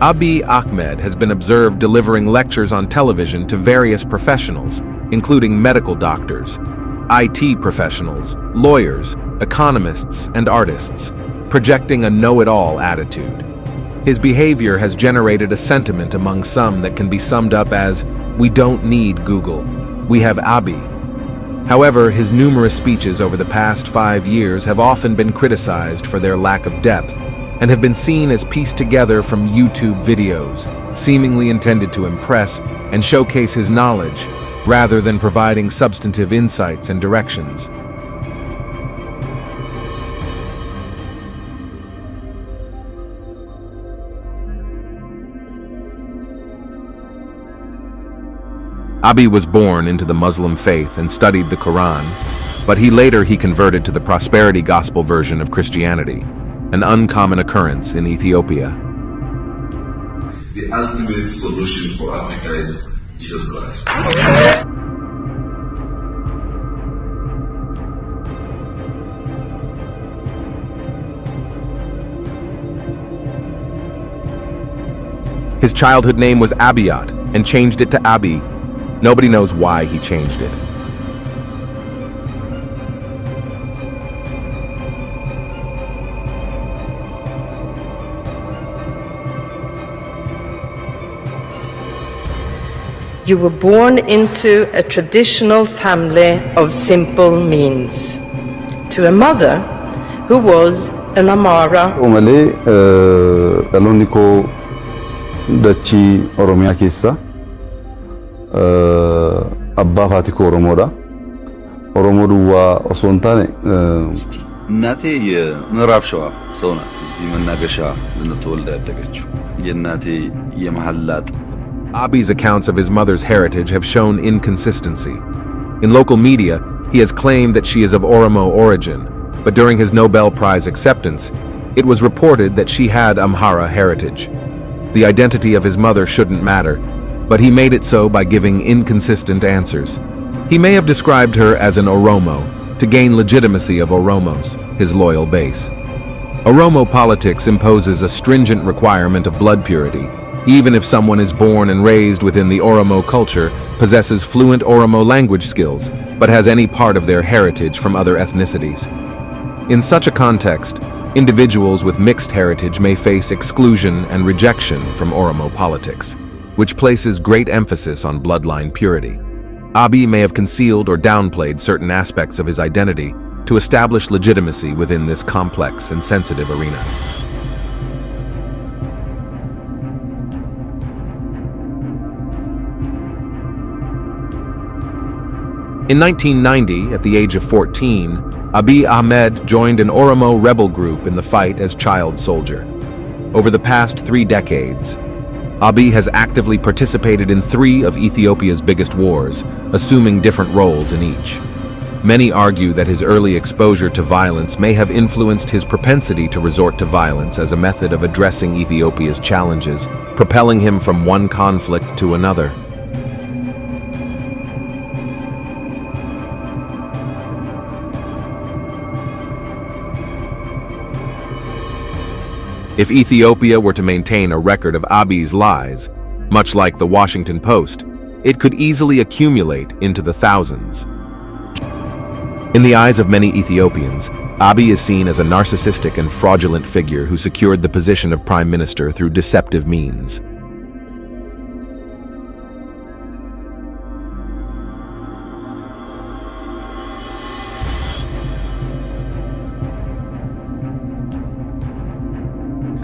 Abiy Ahmed has been observed delivering lectures on television to various professionals, including medical doctors, IT professionals, lawyers, economists, and artists, projecting a know-it-all attitude. His behavior has generated a sentiment among some that can be summed up as, "We don't need Google. We have Abiy." However, his numerous speeches over the past 5 years have often been criticized for their lack of depth and have been seen as pieced together from YouTube videos, seemingly intended to impress and showcase his knowledge, rather than providing substantive insights and directions. Abiy was born into the Muslim faith and studied the Quran, but later he converted to the prosperity gospel version of Christianity, an uncommon occurrence in Ethiopia. The ultimate solution for Africa is Jesus Christ. His childhood name was Abiyat and changed it to Abiy. Nobody knows why he changed it. You were born into a traditional family of simple means, to a mother who was an Amara. Dachi Oromia keessa abbaa faati koo Oromoodha. Oromoo duwwaa osoo hin taane እናቴ የምዕራብ ሸዋ ሰው ናት። እዚህ መናገሻ ነው ተወልዳ ያደገችው። የእናቴ የመሐላጥ Abiy's accounts of his mother's heritage have shown inconsistency. In local media, he has claimed that she is of Oromo origin, but during his Nobel Prize acceptance, it was reported that she had Amhara heritage. The identity of his mother shouldn't matter, but he made it so by giving inconsistent answers. He may have described her as an Oromo, to gain legitimacy of Oromos, his loyal base. Oromo politics imposes a stringent requirement of blood purity, even if someone is born and raised within the Oromo culture, possesses fluent Oromo language skills, but has any part of their heritage from other ethnicities. In such a context, individuals with mixed heritage may face exclusion and rejection from Oromo politics, which places great emphasis on bloodline purity. Abiy may have concealed or downplayed certain aspects of his identity to establish legitimacy within this complex and sensitive arena. In 1990, at the age of 14, Abiy Ahmed joined an Oromo rebel group in the fight as child soldier. Over the past 3 decades, Abiy has actively participated in 3 of Ethiopia's biggest wars, assuming different roles in each. Many argue that his early exposure to violence may have influenced his propensity to resort to violence as a method of addressing Ethiopia's challenges, propelling him from one conflict to another. If Ethiopia were to maintain a record of Abiy's lies, much like the Washington Post, it could easily accumulate into the thousands. In the eyes of many Ethiopians, Abiy is seen as a narcissistic and fraudulent figure who secured the position of prime minister through deceptive means.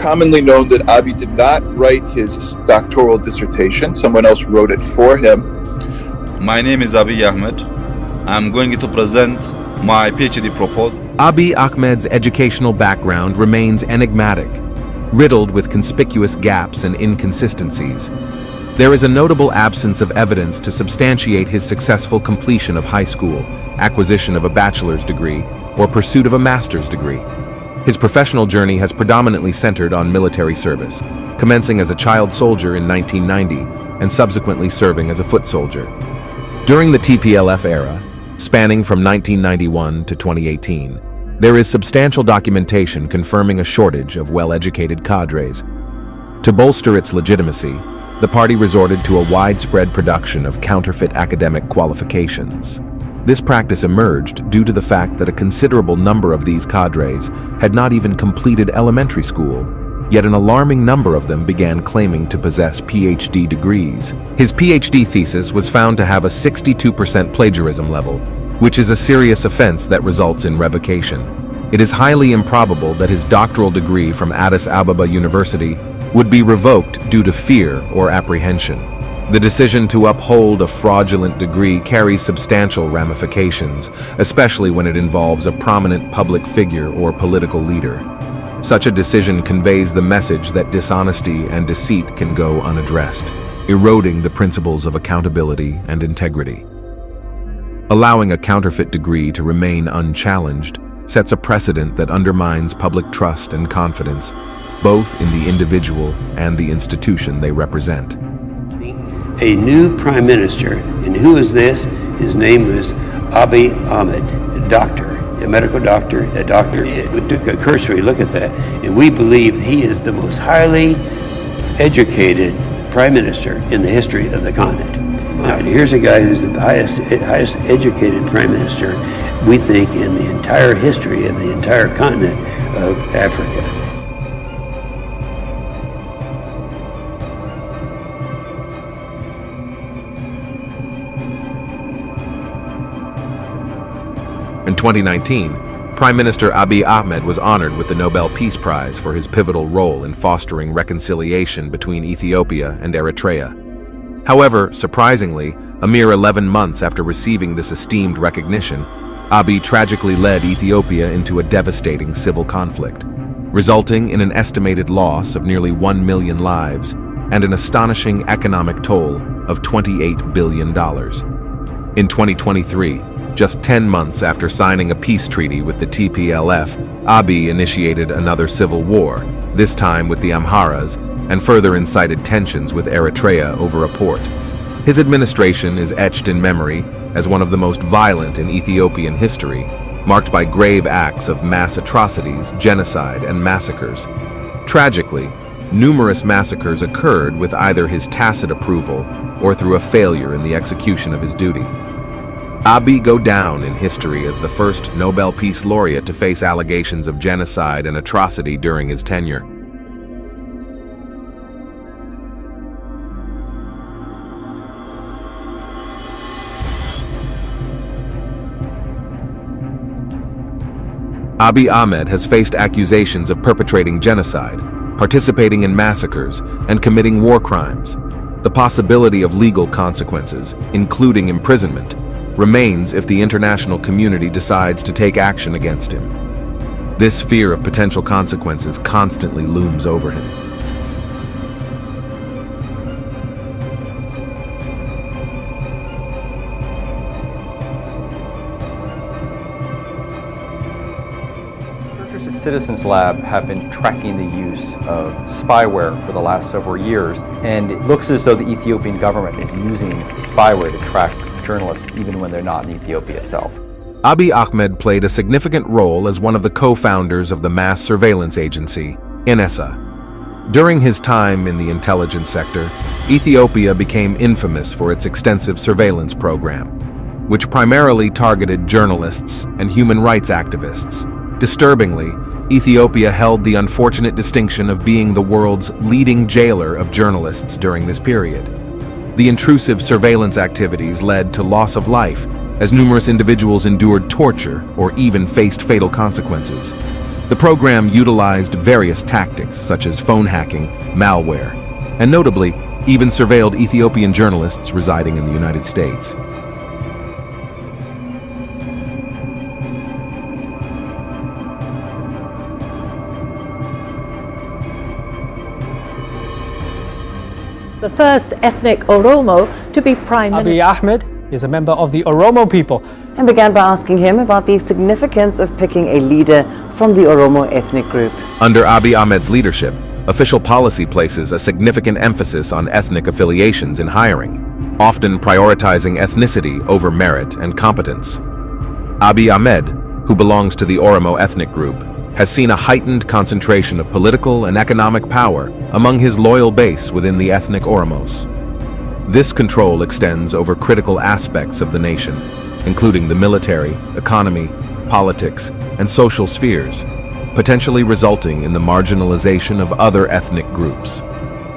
Commonly known that Abiy did not write his doctoral dissertation. Someone else wrote it for him. My name is Abiy Ahmed. I'm going to present my PhD proposal. Abiy Ahmed's educational background remains enigmatic, riddled with conspicuous gaps and inconsistencies. There is a notable absence of evidence to substantiate his successful completion of high school, acquisition of a bachelor's degree, or pursuit of a master's degree. His professional journey has predominantly centered on military service, commencing as a child soldier in 1990 and subsequently serving as a foot soldier. During the TPLF era, spanning from 1991 to 2018, there is substantial documentation confirming a shortage of well-educated cadres. To bolster its legitimacy, the party resorted to a widespread production of counterfeit academic qualifications. This practice emerged due to the fact that a considerable number of these cadres had not even completed elementary school, yet an alarming number of them began claiming to possess PhD degrees. His PhD thesis was found to have a 62% plagiarism level, which is a serious offense that results in revocation. It is highly improbable that his doctoral degree from Addis Ababa University would be revoked due to fear or apprehension. The decision to uphold a fraudulent degree carries substantial ramifications, especially when it involves a prominent public figure or political leader. Such a decision conveys the message that dishonesty and deceit can go unaddressed, eroding the principles of accountability and integrity. Allowing a counterfeit degree to remain unchallenged sets a precedent that undermines public trust and confidence, both in the individual and the institution they represent. A new prime minister, and who is this? His name was Abiy Ahmed, a doctor, a medical doctor, a doctor. We took a cursory look at that, and we believe he is the most highly educated prime minister in the history of the continent. Now, here's a guy who's the highest educated prime minister, we think, in the entire history of the entire continent of Africa. In 2019, Prime Minister Abiy Ahmed was honored with the Nobel Peace Prize for his pivotal role in fostering reconciliation between Ethiopia and Eritrea. However, surprisingly, a mere 11 months after receiving this esteemed recognition, Abiy tragically led Ethiopia into a devastating civil conflict, resulting in an estimated loss of nearly 1 million lives and an astonishing economic toll of $28 billion. In 2023, just 10 months after signing a peace treaty with the TPLF, Abiy initiated another civil war, this time with the Amharas, and further incited tensions with Eritrea over a port. His administration is etched in memory as one of the most violent in Ethiopian history, marked by grave acts of mass atrocities, genocide, and massacres. Tragically, numerous massacres occurred with either his tacit approval or through a failure in the execution of his duty. Abiy go down in history as the first Nobel Peace Laureate to face allegations of genocide and atrocity during his tenure. Abiy Ahmed has faced accusations of perpetrating genocide, participating in massacres, and committing war crimes. The possibility of legal consequences, including imprisonment, remains if the international community decides to take action against him. This fear of potential consequences constantly looms over him. Researchers at Citizens Lab have been tracking the use of spyware for the last several years, and it looks as though the Ethiopian government is using spyware to track journalists even when they're not in Ethiopia itself. Abiy Ahmed played a significant role as one of the co-founders of the mass surveillance agency, NSA. During his time in the intelligence sector, Ethiopia became infamous for its extensive surveillance program, which primarily targeted journalists and human rights activists. Disturbingly, Ethiopia held the unfortunate distinction of being the world's leading jailer of journalists during this period. The intrusive surveillance activities led to loss of life, as numerous individuals endured torture or even faced fatal consequences. The program utilized various tactics such as phone hacking, malware, and notably, even surveilled Ethiopian journalists residing in the United States. The first ethnic Oromo to be prime minister. Abiy Ahmed is a member of the Oromo people. And began by asking him about the significance of picking a leader from the Oromo ethnic group. Under Abiy Ahmed's leadership, official policy places a significant emphasis on ethnic affiliations in hiring, often prioritizing ethnicity over merit and competence. Abiy Ahmed, who belongs to the Oromo ethnic group, has seen a heightened concentration of political and economic power among his loyal base within the ethnic Oromos. This control extends over critical aspects of the nation, including the military, economy, politics, and social spheres, potentially resulting in the marginalization of other ethnic groups.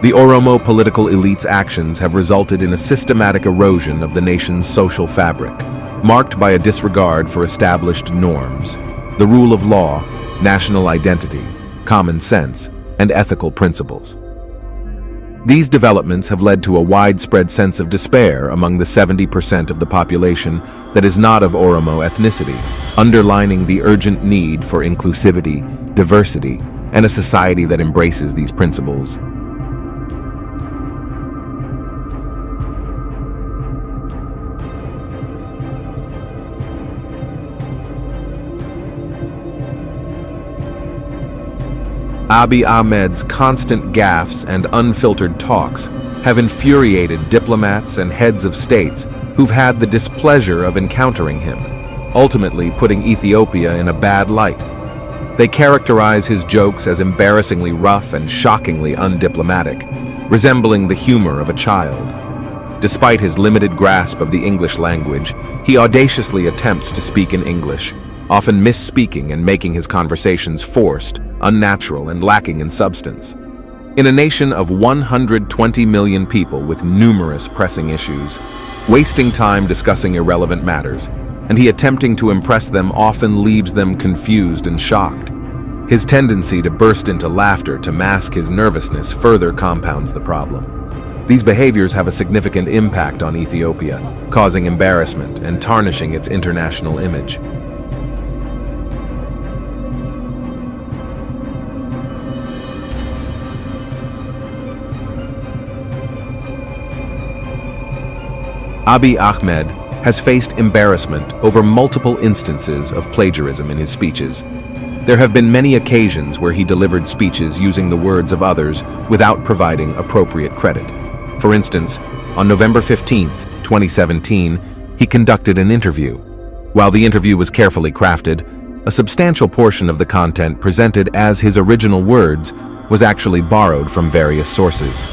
The Oromo political elite's actions have resulted in a systematic erosion of the nation's social fabric, marked by a disregard for established norms, the rule of law, national identity, common sense, and ethical principles. These developments have led to a widespread sense of despair among the 70% of the population that is not of Oromo ethnicity, underlining the urgent need for inclusivity, diversity, and a society that embraces these principles. Abiy Ahmed's constant gaffes and unfiltered talks have infuriated diplomats and heads of states who've had the displeasure of encountering him, ultimately putting Ethiopia in a bad light. They characterize his jokes as embarrassingly rough and shockingly undiplomatic, resembling the humor of a child. Despite his limited grasp of the English language, he audaciously attempts to speak in English, often misspeaking and making his conversations forced, unnatural, and lacking in substance. In a nation of 120 million people with numerous pressing issues, wasting time discussing irrelevant matters, and he attempting to impress them often leaves them confused and shocked. His tendency to burst into laughter to mask his nervousness further compounds the problem. These behaviors have a significant impact on Ethiopia, causing embarrassment and tarnishing its international image. Abiy Ahmed has faced embarrassment over multiple instances of plagiarism in his speeches. There have been many occasions where he delivered speeches using the words of others without providing appropriate credit. For instance, on November 15, 2017, he conducted an interview. While the interview was carefully crafted, a substantial portion of the content presented as his original words was actually borrowed from various sources.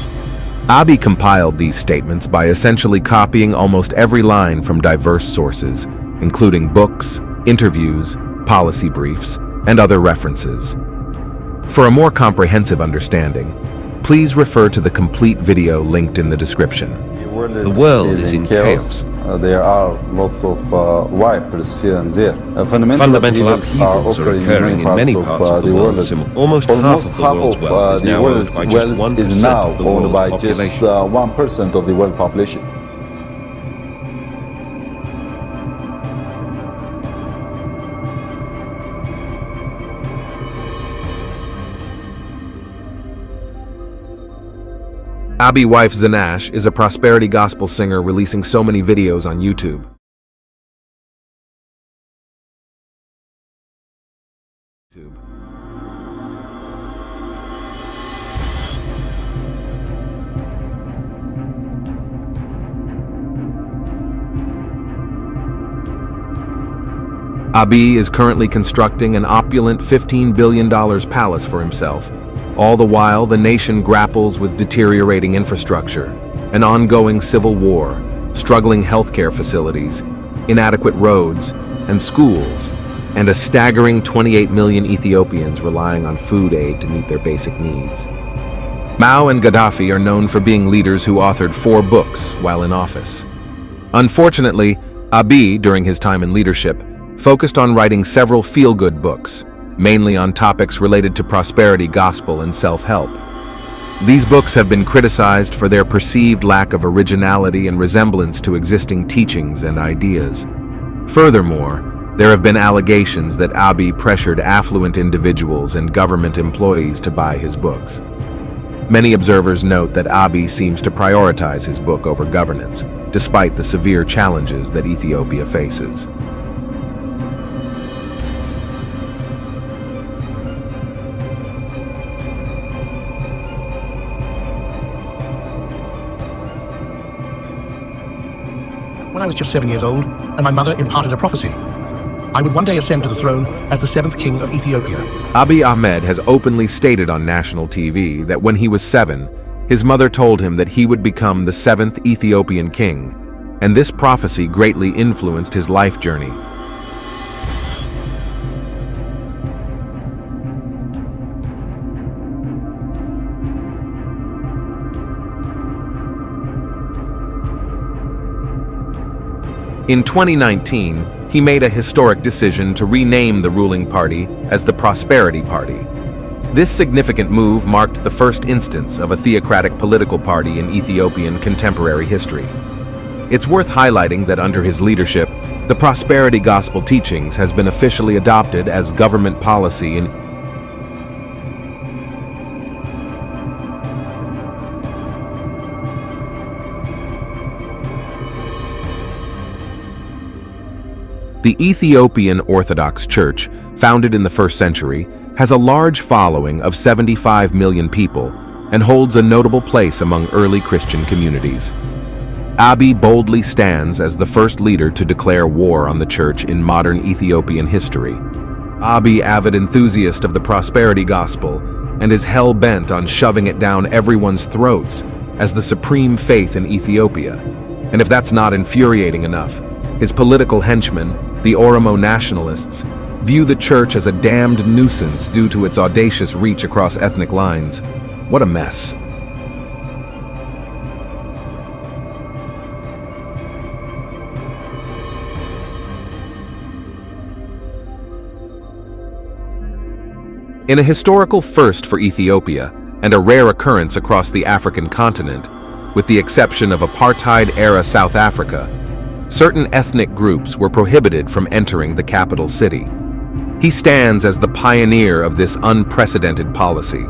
Abiy compiled these statements by essentially copying almost every line from diverse sources, including books, interviews, policy briefs, and other references. For a more comprehensive understanding, please refer to the complete video linked in the description. The world is in chaos. There are lots of vipers here and there. Fundamental upheavals are occurring in many parts of the world. Almost half of the world's wealth is now owned by just 1% of the world population. 1% of the world population. Abiy's wife Zanash is a prosperity gospel singer releasing so many videos on YouTube. Abiy is currently constructing an opulent $15 billion palace for himself. All the while, the nation grapples with deteriorating infrastructure, an ongoing civil war, struggling healthcare facilities, inadequate roads and schools, and a staggering 28 million Ethiopians relying on food aid to meet their basic needs. Mao and Gaddafi are known for being leaders who authored 4 books while in office. Unfortunately, Abiy, during his time in leadership, focused on writing several feel-good books, mainly on topics related to prosperity gospel and self-help. These books have been criticized for their perceived lack of originality and resemblance to existing teachings and ideas. Furthermore, there have been allegations that Abiy pressured affluent individuals and government employees to buy his books. Many observers note that Abiy seems to prioritize his book over governance, despite the severe challenges that Ethiopia faces. When I was just 7 years old, and my mother imparted a prophecy. I would one day ascend to the throne as the 7th king of Ethiopia. Abiy Ahmed has openly stated on national TV that when he was 7, his mother told him that he would become the 7th Ethiopian king, and this prophecy greatly influenced his life journey. In 2019, he made a historic decision to rename the ruling party as the Prosperity Party. This significant move marked the first instance of a theocratic political party in Ethiopian contemporary history. It's worth highlighting that under his leadership, the prosperity gospel teachings has been officially adopted as government policy in The Ethiopian Orthodox Church, founded in the 1st century, has a large following of 75 million people and holds a notable place among early Christian communities. Abiy boldly stands as the first leader to declare war on the church in modern Ethiopian history. Abiy, avid enthusiast of the prosperity gospel, and is hell-bent on shoving it down everyone's throats as the supreme faith in Ethiopia. And if that's not infuriating enough, his political henchmen, the Oromo nationalists, view the church as a damned nuisance due to its audacious reach across ethnic lines. What a mess. In a historical first for Ethiopia, and a rare occurrence across the African continent, with the exception of apartheid-era South Africa, certain ethnic groups were prohibited from entering the capital city. He stands as the pioneer of this unprecedented policy,